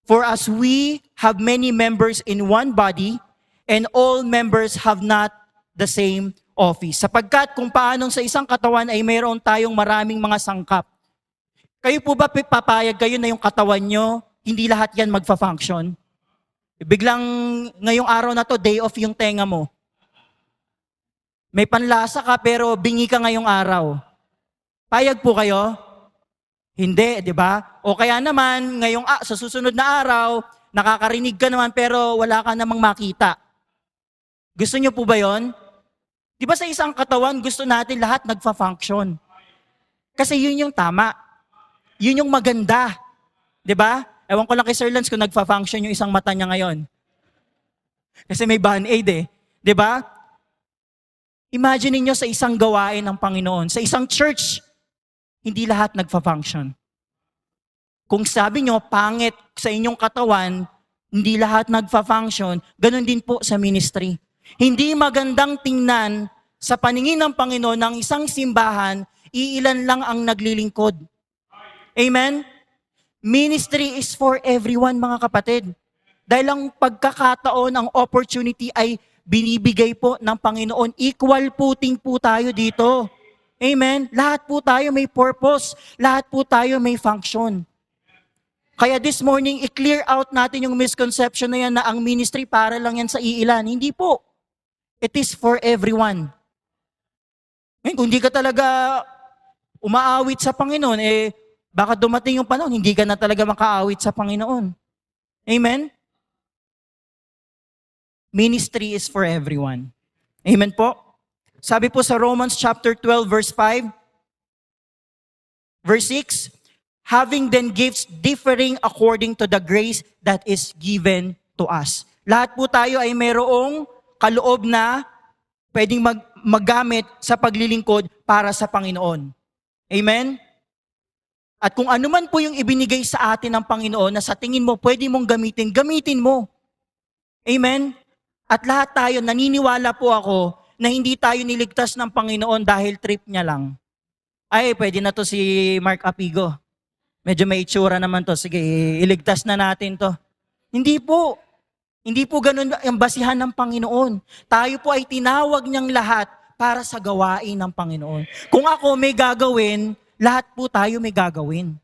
"For as we have many members in one body, and all members have not the same office." Sapagkat kung paanong sa isang katawan ay mayroon tayong maraming mga sangkap. Kayo po ba papayag kayo na yung katawan nyo, hindi lahat yan magfa-function? Biglang ngayong araw na to, day off yung tenga mo. May panlasa ka pero bingi ka ngayong araw. Payag po kayo? Hindi, di ba? O kaya naman, sa susunod na araw, nakakarinig ka naman pero wala ka namang makita. Gusto nyo po ba yon? Di ba sa isang katawan, gusto natin lahat nagfa-function? Kasi yun yung tama. Yun yung maganda. Di ba? Ewan ko lang kay Sir Lance kung nagfa-function yung isang mata niya ngayon. Kasi may band-aid eh. Di ba? Imagine niyo sa isang gawain ng Panginoon, sa isang church, hindi lahat nagfa-function. Kung sabi nyo, pangit sa inyong katawan, hindi lahat nagfa-function, ganun din po sa ministry. Hindi magandang tingnan sa paningin ng Panginoon ng isang simbahan, iilan lang ang naglilingkod. Amen? Ministry is for everyone, mga kapatid. Dahil ang pagkakataon, ang opportunity ay binibigay po ng Panginoon. Equal footing po tayo dito. Amen? Lahat po tayo may purpose. Lahat po tayo may function. Kaya this morning, i-clear out natin yung misconception na yan na ang ministry para lang yan sa iilan. Hindi po. It is for everyone. Kung hindi ka talaga umaawit sa Panginoon, baka dumating yung panahon, hindi ka na talaga makaawit sa Panginoon. Amen? Ministry is for everyone. Amen po? Sabi po sa Romans chapter 12 verse 5, verse 6, "Having then gifts differing according to the grace that is given to us." Lahat po tayo ay mayroong kaloob na pwedeng maggamit sa paglilingkod para sa Panginoon. Amen? At kung ano man po yung ibinigay sa atin ng Panginoon na sa tingin mo pwede mong gamitin, gamitin mo. Amen? At lahat tayo, naniniwala po ako na hindi tayo niligtas ng Panginoon dahil trip niya lang. Ay, pwede na to si Mark Apigo. Medyo may itsura naman to. Sige, iligtas na natin to. Hindi po. Hindi po ganun ang basihan ng Panginoon. Tayo po ay tinawag niyang lahat para sa gawain ng Panginoon. Kung ako may gagawin, lahat po tayo may gagawin.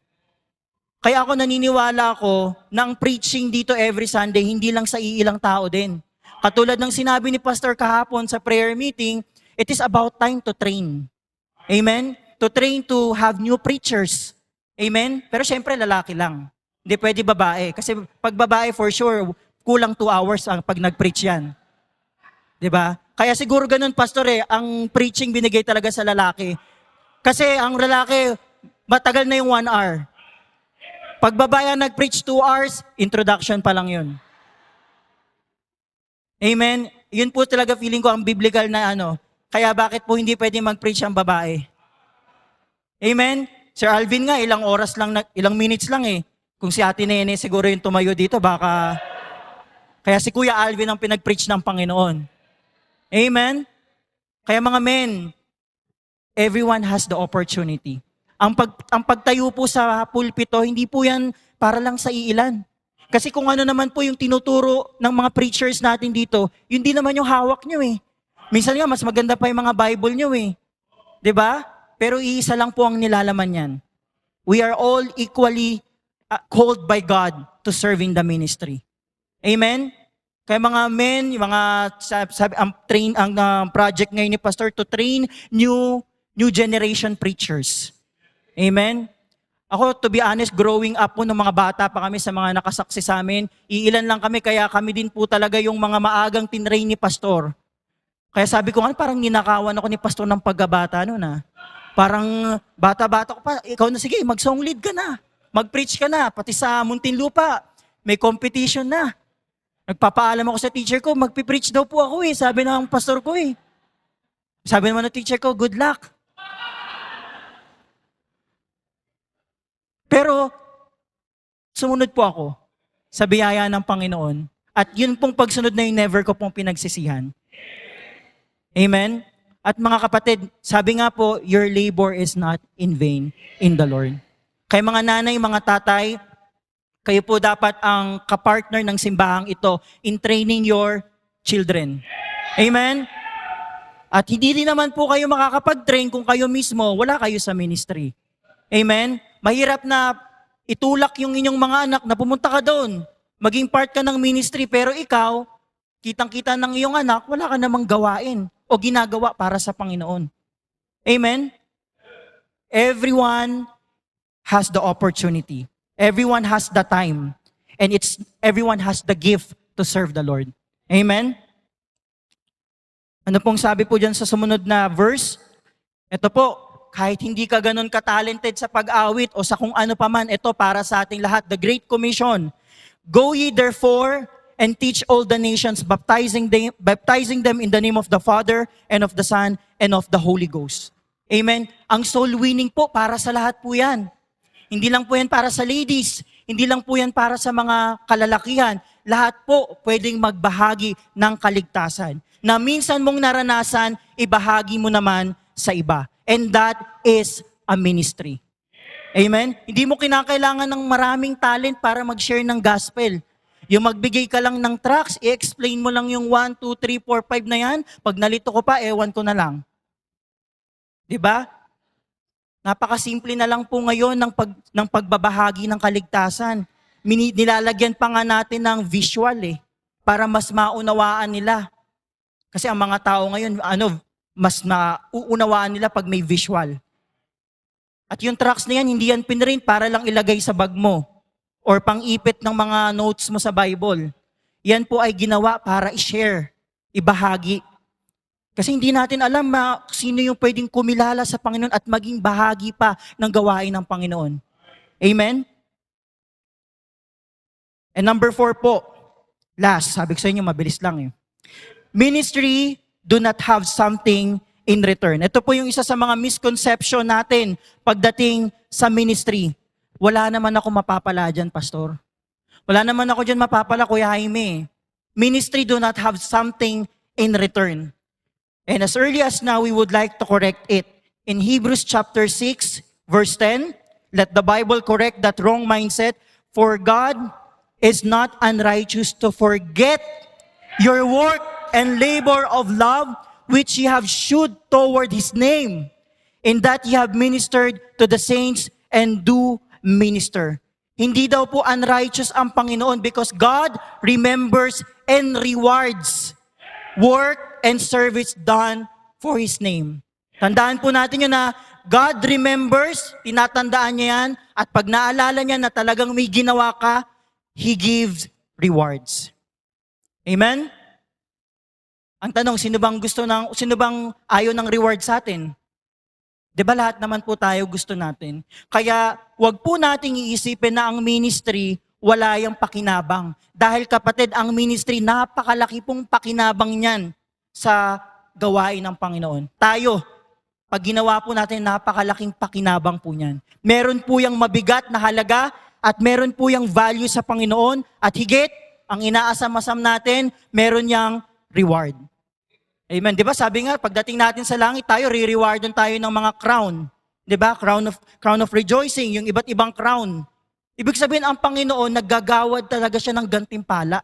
Kaya ako naniniwala ako na ang preaching dito every Sunday, hindi lang sa iilang tao din. Katulad ng sinabi ni Pastor kahapon sa prayer meeting, it is about time to train. Amen? To train to have new preachers. Amen? Pero syempre lalaki lang. Hindi pwede babae. Kasi pag babae for sure, kulang 2 hours ang pag nag-preach yan. 'Di ba? Kaya siguro ganun, pastor ang preaching binigay talaga sa lalaki. Kasi ang lalaki, matagal na yung 1 hour. Pag babae ang nag-preach 2 hours, introduction pa lang yun. Amen? Yun po talaga feeling ko ang biblical na Kaya bakit po hindi pwede mag-preach ang babae? Amen? Sir Alvin nga, ilang oras lang, ilang minutes lang Kung si Ate Nene siguro yung tumayo dito, baka... Kaya si Kuya Alvin ang pinag-preach ng Panginoon. Amen? Kaya mga men, everyone has the opportunity. Ang pagtayo po sa pulpito, hindi po yan para lang sa iilan. Kasi kung ano naman po yung tinuturo ng mga preachers natin dito, yun din naman yung hawak nyo Minsan nga, mas maganda pa yung mga Bible nyo 'Di ba? Pero iisa lang po ang nilalaman yan. We are all equally called by God to serve in the ministry. Amen? Kaya mga men, yung mga ang project ngayon ni Pastor to train new generation preachers. Amen? Ako, to be honest, growing up po ng mga bata pa kami sa mga nakasaksi sa amin, iilan lang kami, kaya kami din po talaga yung mga maagang tinrain ni Pastor. Kaya sabi ko nga, parang ninakawan ako ni Pastor ng paggabata noon Parang bata-bata ko pa, ikaw na sige, mag-song lead ka na, mag-preach ka na, pati sa Muntinlupa, may competition na. Nagpapaalam ako sa teacher ko, magpipreach daw po ako sabi ng pastor ko Sabi naman ng teacher ko, good luck. Pero, sumunod po ako sa biyaya ng Panginoon. At yun pong pagsunod na yung never ko pong pinagsisihan. Amen? At mga kapatid, sabi nga po, your labor is not in vain in the Lord. Kaya mga nanay, mga tatay, kayo po dapat ang kapartner ng simbahang ito in training your children. Amen? At hindi din naman po kayo makakapag-train kung kayo mismo, wala kayo sa ministry. Amen? Mahirap na itulak yung inyong mga anak na pumunta ka doon. Maging part ka ng ministry, pero ikaw, kitang-kita ng iyong anak, wala ka namang gawain o ginagawa para sa Panginoon. Amen? Everyone has the opportunity. Everyone has the time. And everyone has the gift to serve the Lord. Amen? Ano pong sabi po dyan sa sumunod na verse? Ito po, kahit hindi ka ganun ka-talented sa pag-awit o sa kung ano paman, ito para sa ating lahat, the Great Commission. Go ye therefore and teach all the nations, baptizing them in the name of the Father and of the Son and of the Holy Ghost. Amen? Ang soul winning po, para sa lahat po yan. Hindi lang po yan para sa ladies. Hindi lang po yan para sa mga kalalakihan. Lahat po pwedeng magbahagi ng kaligtasan. Na minsan mong naranasan, ibahagi mo naman sa iba. And that is a ministry. Amen? Hindi mo kinakailangan ng maraming talent para mag-share ng gospel. Yung magbigay ka lang ng tracts, i-explain mo lang yung 1, 2, 3, 4, 5 na yan. Pag nalito ko pa, ewan ko na lang. Diba? Napakasimple na lang po ngayon ng pagbabahagi ng kaligtasan. Nilalagyan pa nga natin ng visual para mas maunawaan nila. Kasi ang mga tao ngayon, mas nauunawaan nila pag may visual. At yung tracts na yan, hindi yan pinrint para lang ilagay sa bag mo or pang-ipit ng mga notes mo sa Bible. Yan po ay ginawa para i-share, ibahagi. Kasi hindi natin alam sino yung pwedeng kumilala sa Panginoon at maging bahagi pa ng gawain ng Panginoon. Amen? And number 4 po, last, sabi ko sa inyo, mabilis lang ministry do not have something in return. Ito po yung isa sa mga misconception natin pagdating sa ministry. Wala naman ako mapapala dyan, Pastor. Wala naman ako dyan mapapala, Kuya Jaime. Ministry do not have something in return. And as early as now, we would like to correct it. In Hebrews chapter 6, verse 10, let the Bible correct that wrong mindset. For God is not unrighteous to forget your work and labor of love which ye have shewed toward His name, in that ye have ministered to the saints and do minister. Hindi daw po unrighteous ang Panginoon because God remembers and rewards work and service done for His name. Tandaan po natin yun na God remembers, tinatandaan niya yan, at pag naalala niya na talagang may ginawa ka, He gives rewards. Amen? Ang tanong, sino bang ayaw ng reward sa atin? 'Di ba lahat naman po tayo gusto natin? Kaya wag po nating iisipin na ang ministry wala yung pakinabang. Dahil kapatid, ang ministry napakalaki pong pakinabang niyan sa gawain ng Panginoon. Tayo, pag ginawa po natin, napakalaking pakinabang po niyan. Meron po yung mabigat na halaga at meron po yung value sa Panginoon at higit, ang inaasam-asam natin, meron yang reward. Amen. 'Di ba? Sabi nga pagdating natin sa langit, tayo re-rewardan tayo ng mga crown. 'Di ba? Crown of rejoicing, yung iba't ibang crown. Ibig sabihin ang Panginoon naggagawad talaga siya ng gantimpala.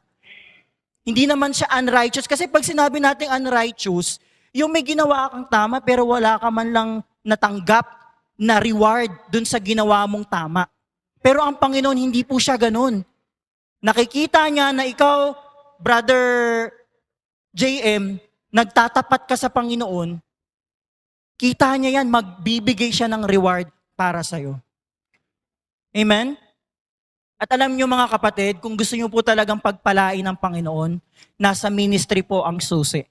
Hindi naman siya unrighteous kasi pag sinabi nating unrighteous, yung may ginawa kang tama pero wala ka man lang natanggap na reward dun sa ginawa mong tama. Pero ang Panginoon hindi po siya ganun. Nakikita niya na ikaw, Brother JM, nagtatapat ka sa Panginoon, kita niya yan, magbibigay siya ng reward para sa'yo. Amen? At alam niyo mga kapatid, kung gusto niyo po talagang pagpalain ng Panginoon, nasa ministry po ang susi.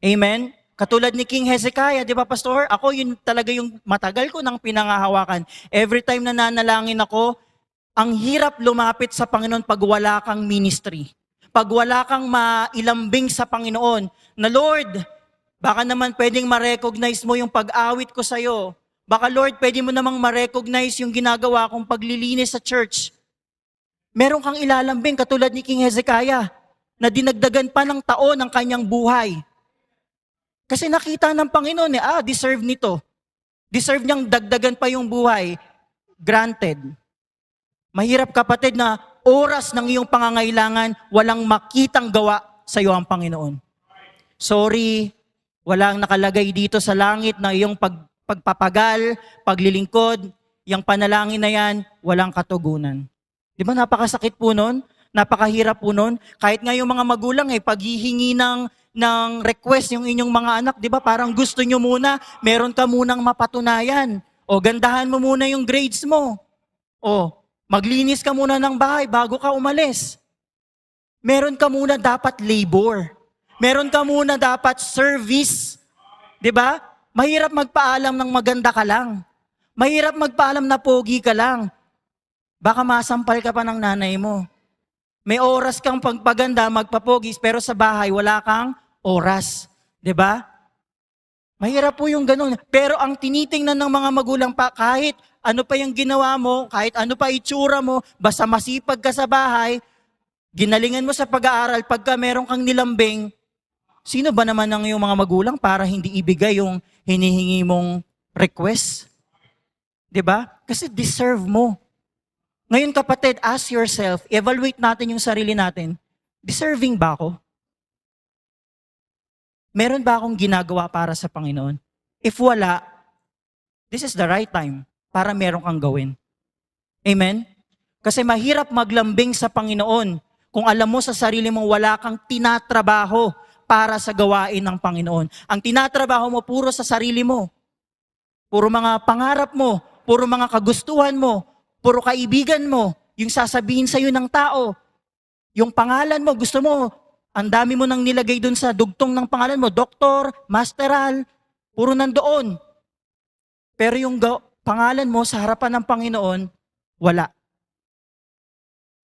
Amen? Katulad ni King Hezekiah, di ba Pastor? Ako yun talaga yung matagal ko nang pinangahawakan. Every time na nanalangin ako, ang hirap lumapit sa Panginoon pag wala kang ministry. Pag wala kang mailambing sa Panginoon, na Lord, baka naman pwedeng ma-recognize mo yung pag-awit ko sa'yo. Baka Lord, pwede mo namang ma-recognize yung ginagawa kong paglilinis sa church. Meron kang ilalambing katulad ni King Hezekiah na dinagdagan pa ng taon ang kanyang buhay. Kasi nakita ng Panginoon deserve nito. Deserve niyang dagdagan pa yung buhay. Granted. Mahirap kapatid na oras ng iyong pangangailangan, walang makitang gawa sa iyo ang Panginoon. Sorry, walang nakalagay dito sa langit na iyong pagpapagal, paglilingkod, yung panalangin na yan, walang katugunan. Di ba napakasakit po nun? Napakahirap po nun. Kahit nga yung mga magulang paghihingi ng request yung inyong mga anak, di ba parang gusto nyo muna, meron ka munang mapatunayan. O gandahan mo muna yung grades mo. O maglinis ka muna ng bahay bago ka umalis. Meron ka muna dapat labor. Meron ka muna dapat service. 'Di ba? Mahirap magpaalam ng maganda ka lang. Mahirap magpaalam na pogi ka lang. Baka masampal ka pa ng nanay mo. May oras kang pagpaganda, magpapogis, pero sa bahay wala kang oras. 'Di ba? Mahirap po yung ganun. Pero ang tinitingnan ng mga magulang pa, kahit ano pa yung ginawa mo, kahit ano pa itsura mo, basta masipag ka sa bahay, ginalingan mo sa pag-aaral, pagka meron kang nilambing, sino ba naman ang iyong mga magulang para hindi ibigay yung hinihingi mong request? 'Di ba? Kasi deserve mo. Ngayon kapatid, ask yourself, evaluate natin yung sarili natin. Deserving ba ako? Meron ba akong ginagawa para sa Panginoon? If wala, this is the right time para meron kang gawin. Amen? Kasi mahirap maglambing sa Panginoon kung alam mo sa sarili mo wala kang tinatrabaho para sa gawain ng Panginoon. Ang tinatrabaho mo puro sa sarili mo. Puro mga pangarap mo, puro mga kagustuhan mo, puro kaibigan mo, yung sasabihin sa'yo ng tao. Yung pangalan mo, gusto mo, ang dami mo nang nilagay dun sa dugtong ng pangalan mo, doktor, masteral, puro nandoon. Pero yung pangalan mo sa harapan ng Panginoon, wala.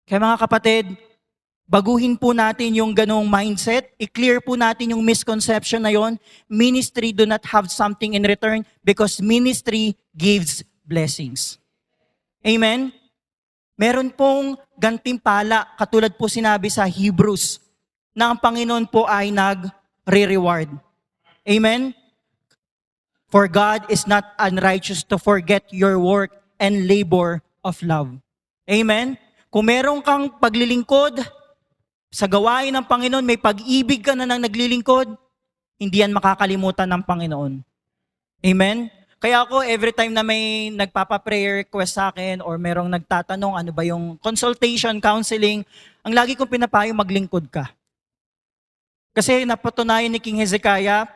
Kaya mga kapatid, Baguhin po natin yung ganong mindset. I-clear po natin yung misconception na yon. Ministry do not have something in return because ministry gives blessings. Amen? Meron pong gantimpala, katulad po sinabi sa Hebrews, na ang Panginoon po ay nag-re-reward. Amen? For God is not unrighteous to forget your work and labor of love. Amen? Kung meron kang paglilingkod, sa gawain ng Panginoon, may pag-ibig ka na nang naglilingkod, hindi yan makakalimutan ng Panginoon. Amen? Kaya ako, every time na may nagpapa-prayer request sa akin or merong nagtatanong ano ba yung consultation, counseling, ang lagi kong pinapayo, maglingkod ka. Kasi napatunayan ni King Hezekiah,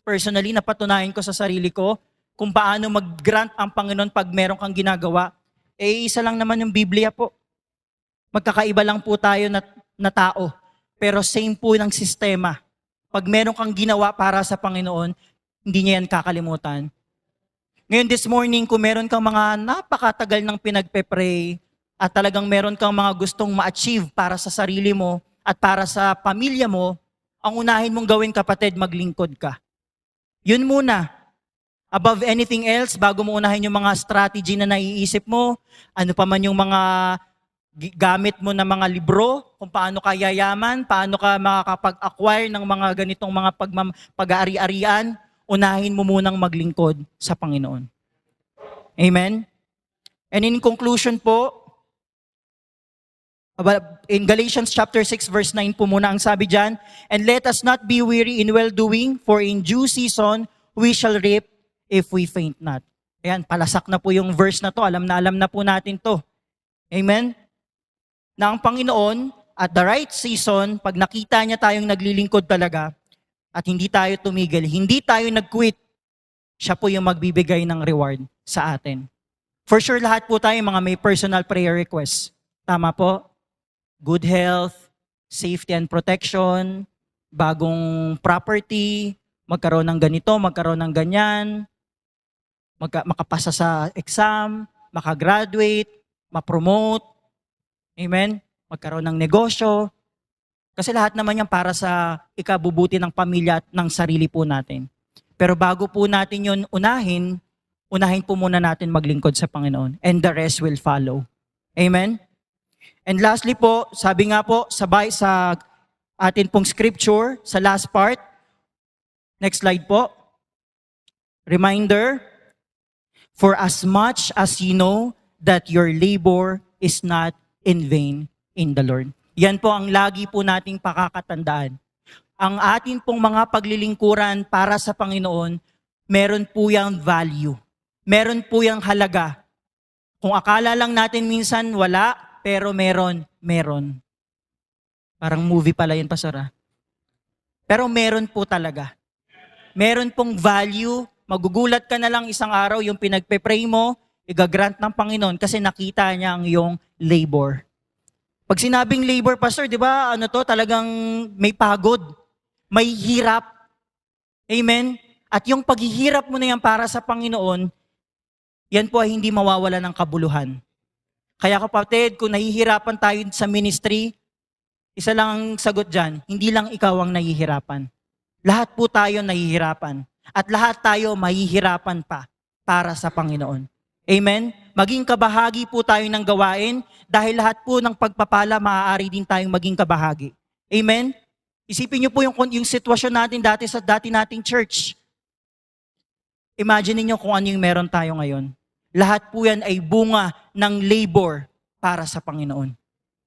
personally, napatunayan ko sa sarili ko kung paano mag-grant ang Panginoon pag meron kang ginagawa. Isa lang naman yung Biblia po. Magkakaiba lang po tayo na tao, pero same po ng sistema. Pag meron kang ginawa para sa Panginoon, hindi niya yan kakalimutan. Ngayon this morning, kung meron kang mga napakatagal ng pinagpe-pray at talagang meron kang mga gustong ma-achieve para sa sarili mo at para sa pamilya mo, ang unahin mong gawin, kapatid, maglingkod ka. Yun muna. Above anything else, bago mo unahin yung mga strategy na naiisip mo, ano pa man yung mga gamit mo na mga libro, kung paano ka yayaman, paano ka makakapag-acquire ng mga ganitong mga pag-aari-arian, unahin mo munang maglingkod sa Panginoon. Amen? And in conclusion po, in Galatians chapter 6 verse 9 po muna ang sabi dyan, and let us not be weary in well-doing, for in due season we shall reap if we faint not. Ayan, palasak na po yung verse na to, alam na po natin to. Amen? Na ang Panginoon, at the right season, pag nakita niya tayong naglilingkod talaga, at hindi tayo tumigil, hindi tayo nag-quit, siya po yung magbibigay ng reward sa atin. For sure, lahat po tayo mga may personal prayer requests. Tama po? Good health, safety and protection, bagong property, magkaroon ng ganito, magkaroon ng ganyan, makapasa sa exam, makagraduate, mapromote, amen? Magkaroon ng negosyo. Kasi lahat naman yan para sa ikabubuti ng pamilya at ng sarili po natin. Pero bago po natin yun unahin po muna natin maglingkod sa Panginoon. And the rest will follow. Amen? And lastly po, sabi nga po, sabay sa atin pong scripture, sa last part. Next slide po. Reminder, for as much as you know that your labor is not in vain in the Lord. Yan po ang lagi po nating pakakatandaan. Ang atin pong mga paglilingkuran para sa Panginoon, meron po yung value. Meron po yung halaga. Kung akala lang natin minsan wala, pero meron. Parang movie pala yun, Pastor. Pero meron po talaga. Meron pong value. Magugulat ka na lang isang araw yung pinagpe-pray mo, igagrant ng Panginoon kasi nakita niya ang iyong labor. Pag sinabing labor, Pastor, di ba, talagang may pagod, may hirap. Amen? At yung paghihirap mo na yan para sa Panginoon, yan po ay hindi mawawala ng kabuluhan. Kaya kapatid, kung nahihirapan tayo sa ministry, isa lang ang sagot dyan, hindi lang ikaw ang nahihirapan. Lahat po tayo nahihirapan. At lahat tayo mahihirapan pa para sa Panginoon. Amen? Maging kabahagi po tayo ng gawain dahil lahat po ng pagpapala maaari din tayong maging kabahagi. Amen? Isipin niyo po yung sitwasyon natin dati sa dati nating church. Imagine niyo kung ano yung meron tayo ngayon. Lahat po yan ay bunga ng labor para sa Panginoon.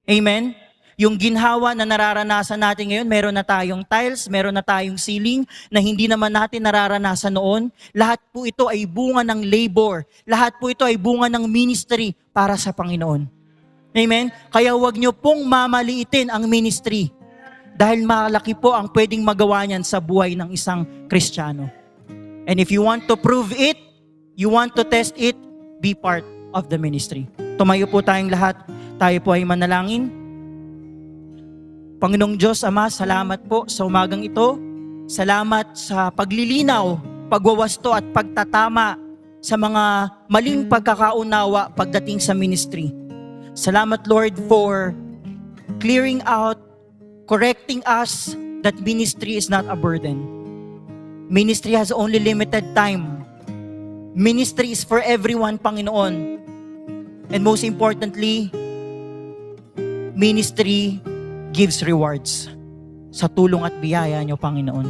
Amen? Yung ginhawa na nararanasan natin ngayon, meron na tayong tiles, meron na tayong ceiling na hindi naman natin nararanasan noon. Lahat po ito ay bunga ng labor. Lahat po ito ay bunga ng ministry para sa Panginoon. Amen? Kaya huwag niyo pong mamaliitin ang ministry dahil malaki po ang pwedeng magawa niyan sa buhay ng isang Kristiyano. And if you want to prove it, you want to test it, be part of the ministry. Tumayo po tayong lahat. Tayo po ay manalangin. Panginoong Diyos, Ama, salamat po sa umagang ito. Salamat sa paglilinaw, pagwawasto at pagtatama sa mga maling pagkakaunawa pagdating sa ministry. Salamat, Lord, for clearing out, correcting us that ministry is not a burden. Ministry has only limited time. Ministry is for everyone, Panginoon. And most importantly, ministry gives rewards sa tulong at biyaya niyo, Panginoon.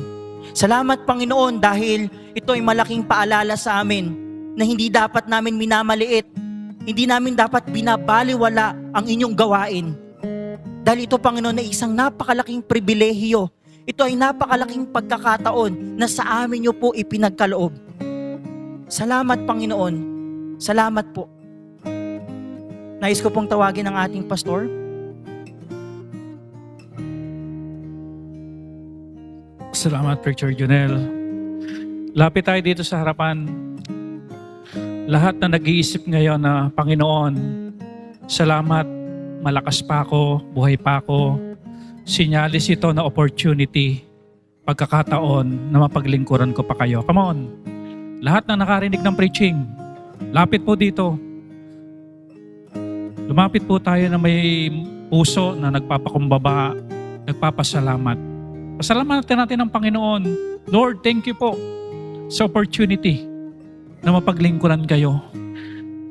Salamat, Panginoon, dahil ito ay malaking paalala sa amin na hindi dapat namin minamaliit, hindi namin dapat binabaliwala ang inyong gawain. Dahil ito, Panginoon, ay isang napakalaking pribilehiyo. Ito ay napakalaking pagkakataon na sa amin niyo po ipinagkaloob. Salamat, Panginoon. Salamat po. Nais ko pong tawagin ang ating pastor. Salamat, Preacher Junel. Lapit tayo dito sa harapan. Lahat na nag-iisip ngayon na, Panginoon, salamat, malakas pa ako, buhay pa ako. Sinyalis ito na opportunity, pagkakataon na mapaglingkuran ko pa kayo. Come on. Lahat na nakarinig ng preaching, lapit po dito. Lumapit po tayo na may puso na nagpapakumbaba, nagpapasalamat. Pasalamatan natin ang Panginoon. Lord, thank you po sa opportunity na mapaglingkuran kayo.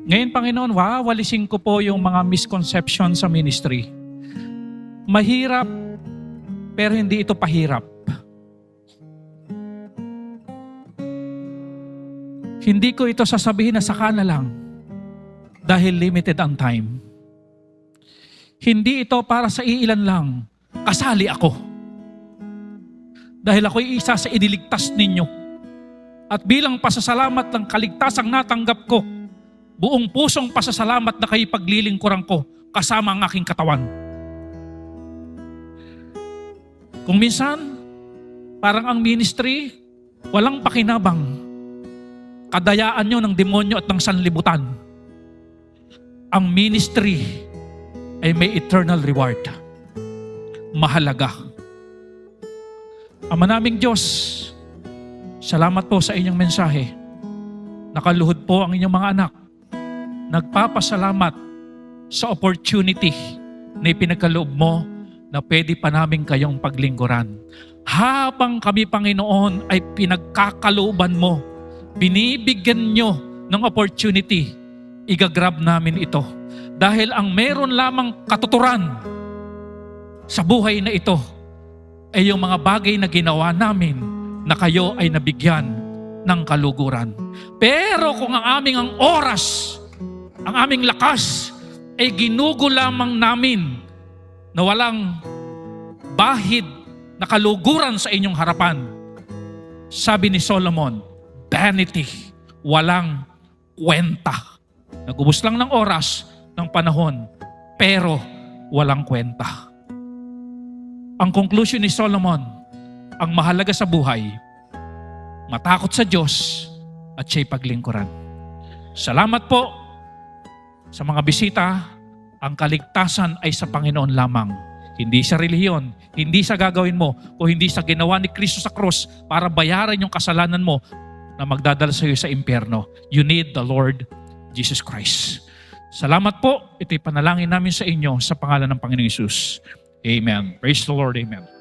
Ngayon, Panginoon, wawalisin ko po yung mga misconception sa ministry. Mahirap, pero hindi ito pahirap. Hindi ko ito sasabihin na saka na lang dahil limited ang time. Hindi ito para sa iilan lang. Kasali ako. Dahil ako'y isa sa iniligtas ninyo. At bilang pasasalamat ng kaligtasang natanggap ko, buong pusong pasasalamat na kayo paglilingkuran ko kasama ang aking katawan. Kung minsan, parang ang ministry, walang pakinabang. Kadayaan nyo ng demonyo at ng sanlibutan. Ang ministry ay may eternal reward. Mahalaga. Ama naming Diyos, salamat po sa inyong mensahe. Nakaluhod po ang inyong mga anak. Nagpapasalamat sa opportunity na ipinagkaloob mo na pwede pa namin kayong paglingkuran. Habang kami, Panginoon, ay pinagkakalooban mo, binibigyan nyo ng opportunity, igagrab namin ito. Dahil ang meron lamang katuturan sa buhay na ito ay yung mga bagay na ginawa namin na kayo ay nabigyan ng kaluguran. Pero kung ang aming oras, ang aming lakas ay ginugo lamang namin na walang bahid na kaluguran sa inyong harapan, sabi ni Solomon, vanity, walang kwenta. Nagubos lang ng oras, ng panahon, pero walang kwenta. Ang conclusion ni Solomon, ang mahalaga sa buhay, matakot sa Diyos at siya'y paglingkuran. Salamat po sa mga bisita. Ang kaligtasan ay sa Panginoon lamang. Hindi sa relihiyon, hindi sa gagawin mo, o hindi sa ginawa ni Kristo sa krus para bayaran yung kasalanan mo na magdadala sa iyo sa impyerno. You need the Lord Jesus Christ. Salamat po. Ito'y panalangin namin sa inyo sa pangalan ng Panginoong Hesus. Amen. Praise the Lord. Amen.